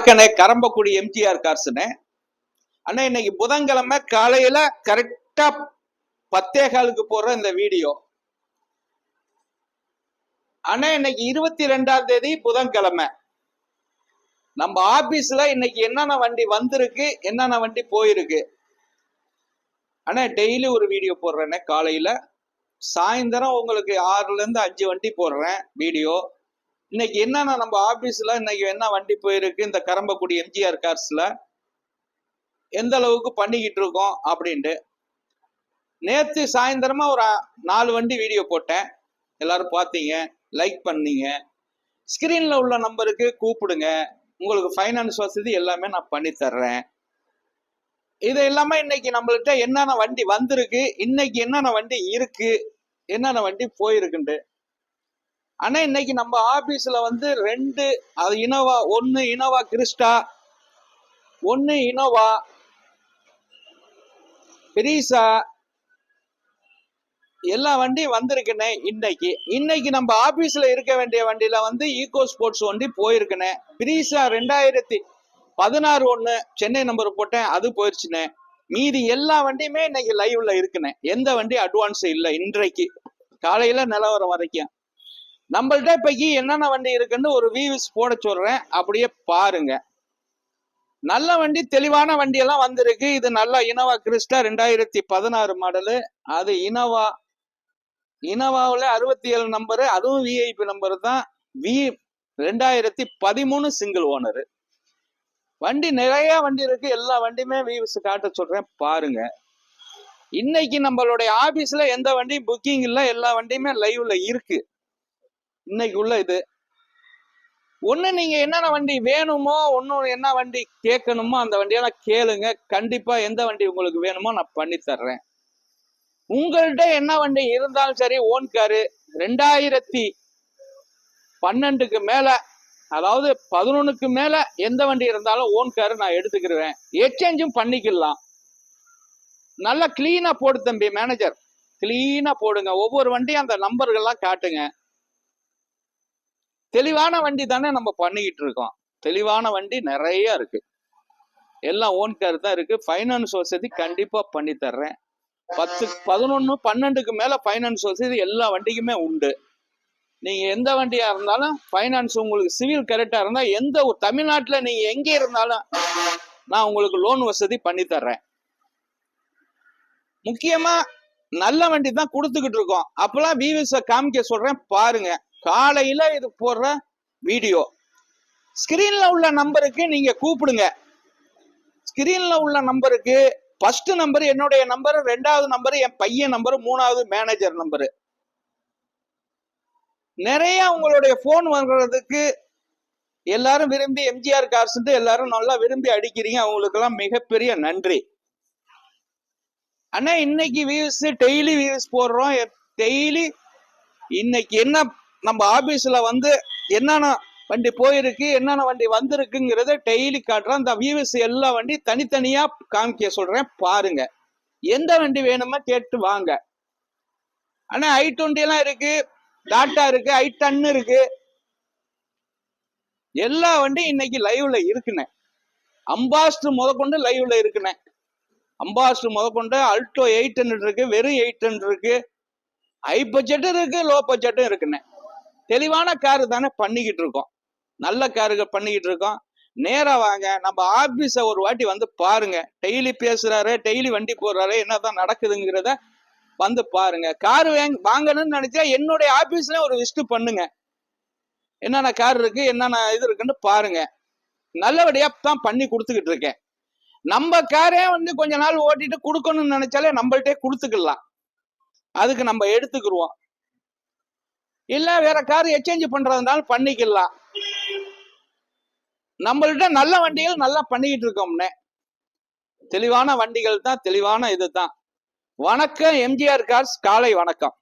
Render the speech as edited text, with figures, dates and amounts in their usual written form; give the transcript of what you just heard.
வணக்கண்ணே, கரம்பக்குடி எம்ஜிஆர் கார்ஸ்ண்ணே. அண்ணா, இன்னைக்கு புதன்கிழமை காலையில கரெக்டா 10:15 போடுற இந்த வீடியோ. அண்ணா, இன்னைக்கு 22ஆம் தேதி புதன்கிழமை. நம்ம ஆபீஸ்ல இன்னைக்கு என்னென்ன வண்டி வந்திருக்கு, என்னென்ன வண்டி போயிருக்கு. அண்ணா, டெய்லி ஒரு வீடியோ போடுறேண்ணே. காலையில சாயந்தரம் உங்களுக்கு 6ல இருந்து 5 வண்டி போடுறேன் வீடியோ. இன்னைக்கு என்னன்னா நம்ம ஆபீஸ்ல இன்னைக்கு என்ன வண்டி போயிருக்கு, இந்த கரம்பக்குடி எம்ஜிஆர் கார்ஸ்ல எந்த அளவுக்கு பண்ணிக்கிட்டு இருக்கோம் அப்படின்ட்டு. நேற்று சாயந்தரமா ஒரு 4 வண்டி வீடியோ போட்டேன். எல்லாரும் பார்த்தீங்க, லைக் பண்ணீங்க. ஸ்கிரீன்ல உள்ள நம்பருக்கு கூப்பிடுங்க, உங்களுக்கு ஃபைனான்ஸ் வசதி எல்லாமே நான் பண்ணி தர்றேன். இது எல்லாமே இன்னைக்கு நம்மள்கிட்ட என்னென்ன வண்டி வந்திருக்கு, இன்னைக்கு என்னென்ன வண்டி இருக்கு, என்னென்ன வண்டி போயிருக்குண்டு. ஆனா இன்னைக்கு நம்ம ஆபீஸ்ல வந்து 2 இனோவா, 1 இனோவா கிறிஸ்டா, 1 இனோவா பெரிசா, எல்லா வண்டியும் வந்திருக்குண்ணே. இன்னைக்கு நம்ம ஆபீஸ்ல இருக்க வேண்டிய வண்டியில வந்து ஈகோ ஸ்போர்ட்ஸ் வண்டி போயிருக்குண்ணே. பெரிசா 2016 1 சென்னை நம்பர் போட்டேன், அது போயிருச்சுண்ணே. மீதி எல்லா வண்டியுமே இன்னைக்கு லைவ்ல இருக்குண்ணே. எந்த வண்டி அட்வான்ஸ் இல்லை இன்றைக்கு காலையில நிலவரம் வரைக்கும். நம்மள்ட்ட இப்பைக்கு என்னென்ன வண்டி இருக்குன்னு ஒரு வியூஸ் போட சொல்றேன், அப்படியே பாருங்க. நல்ல வண்டி, தெளிவான வண்டி எல்லாம் வந்திருக்கு. இது நல்ல இனோவா கிறிஸ்டா 2016 மாடலு. அது இனோவாவில் 67 நம்பரு, அதுவும் விஐபி நம்பர் தான். 2013 சிங்கிள் ஓனரு வண்டி. நிறைய வண்டி இருக்கு, எல்லா வண்டியுமே வியூஸ் காட்ட சொல்றேன், பாருங்க. இன்னைக்கு நம்மளுடைய ஆபீஸ்ல எந்த வண்டி புக்கிங் இல்லை, எல்லா வண்டியுமே லைவ்ல இருக்கு. இன்னைக்கு உள்ள இது ஒண்ணு. நீங்க என்னென்ன வண்டி வேணுமோ, ஒன்னும் என்ன வண்டி கேட்கணுமோ அந்த வண்டியெல்லாம் கேளுங்க. கண்டிப்பா எந்த வண்டி உங்களுக்கு வேணுமோ நான் பண்ணி தர்றேன். உங்கள்கிட்ட என்ன வண்டி இருந்தாலும் சரி, ஓன் காரு 2012க்கு மேல, அதாவது 11க்கு மேல எந்த வண்டி இருந்தாலும் ஓன் காரு நான் எடுத்துக்கிடுவேன். எக்ஸ்சேஞ்சும் பண்ணிக்கலாம். நல்லா கிளீனா போடு தம்பி மேனேஜர், கிளீனா போடுங்க. ஒவ்வொரு வண்டியும் அந்த நம்பர்கள்லாம் காட்டுங்க. தெளிவான வண்டி தானே நம்ம பண்ணிக்கிட்டு இருக்கோம். தெளிவான வண்டி நிறைய இருக்கு, எல்லாம் ஓன் கார் தான் இருக்கு. ஃபைனான்ஸ் வசதி கண்டிப்பா பண்ணி தர்றேன். 10, 11, 12க்கு மேல ஃபைனான்ஸ் வசதி எல்லா வண்டிக்குமே உண்டு. நீங்க எந்த வண்டியா இருந்தாலும் ஃபைனான்ஸ் உங்களுக்கு சிவில் கரெக்டா இருந்தா, எந்த ஒரு தமிழ்நாட்டுல நீங்க எங்க இருந்தாலும் நான் உங்களுக்கு லோன் வசதி பண்ணி தர்றேன். முக்கியமா நல்ல வண்டி தான் கொடுத்துக்கிட்டு இருக்கோம். அப்பெல்லாம் வியூஸ் காமிக்க சொல்றேன், பாருங்க. காலையில இது போடுற வீடியோ. ஸ்கிரீன்ல உள்ள நம்பருக்கு நீங்க கூப்பிடுங்க. ஸ்கிரீன்ல உள்ள நம்பருக்கு ஃபர்ஸ்ட் நம்பர் என்னுடைய நம்பர், 2வது நம்பர் என் பையன் நம்பர், 3வது மேனேஜர் நம்பரு. நிறைய உங்களுடைய போன் வர்றதுக்கு எல்லாரும் விரும்பி எம்ஜிஆர் கார்ஸ் எல்லாரும் நல்லா விரும்பி அடிக்கிறீங்க. அவங்களுக்கு எல்லாம் மிகப்பெரிய நன்றி. ஆனா இன்னைக்கு வியூஸ், டெய்லி வியூஸ் போடுறோம். டெய்லி இன்னைக்கு என்ன நம்ம ஆபீஸ்ல வந்து என்னென்ன வண்டி போயிருக்கு, என்னென்ன வண்டி வந்திருக்குங்கிறத டெய்லி காட்டுறோம். இந்த வியூஸ் எல்லா வண்டி தனித்தனியா காமிக்க சொல்றேன், பாருங்க. எந்த வண்டி வேணுமோ கேட்டு வாங்க. ஆனா i20 எல்லாம் இருக்கு, டாட்டா இருக்கு, i10 இருக்கு. எல்லா வண்டியும் இன்னைக்கு லைவ்ல இருக்குண்ணே. அம்பாஸ்டர் முதற்கொண்டு லைவ்ல இருக்குண்ணே. அம்பாஸ்டர் முதற்கொண்டு அல்டோ 800 இருக்கு, வெறும் 800 இருக்கு. ஹை பட்ஜெட்டும் இருக்கு, லோ பட்ஜெட்டும் இருக்குண்ணே. தெளிவான காரு தானே பண்ணிக்கிட்டு இருக்கோம், நல்ல காருகள் பண்ணிக்கிட்டு இருக்கோம். நேரா வாங்க, நம்ம ஆபீஸ ஒரு வாட்டி வந்து பாருங்க. டெய்லி பேசுறாரு, டெய்லி வண்டி போடுறாரு, என்னதான் நடக்குதுங்கிறத வந்து பாருங்க. காரு வாங்கணும்னு நினைச்சா என்னுடைய ஆபீஸ்ல ஒரு லிஸ்ட் பண்ணுங்க. என்னென்ன கார் இருக்கு, என்னென்ன இது இருக்குன்னு பாருங்க. நல்லபடியா தான் பண்ணி கொடுத்துக்கிட்டு இருக்கேன். நம்ம காரே வந்து கொஞ்ச நாள் ஓட்டிட்டு கொடுக்கணும்னு நினைச்சாலே நம்மள்ட்டே கொடுத்துக்கலாம். அதுக்கு நம்ம எடுத்துக்கிடுவோம். இல்ல வேற கார் எக்ஸ்சேஞ்ச் பண்றதுனால பண்ணிக்கலாம். நம்மள்ட்ட நல்ல வண்டிகள் நல்லா பண்ணிக்கிட்டு இருக்கோம்னே. தெளிவான வண்டிகள் தான், தெளிவான இதுதான். வணக்கம் எம்ஜிஆர் கார்ஸ், காலை வணக்கம்.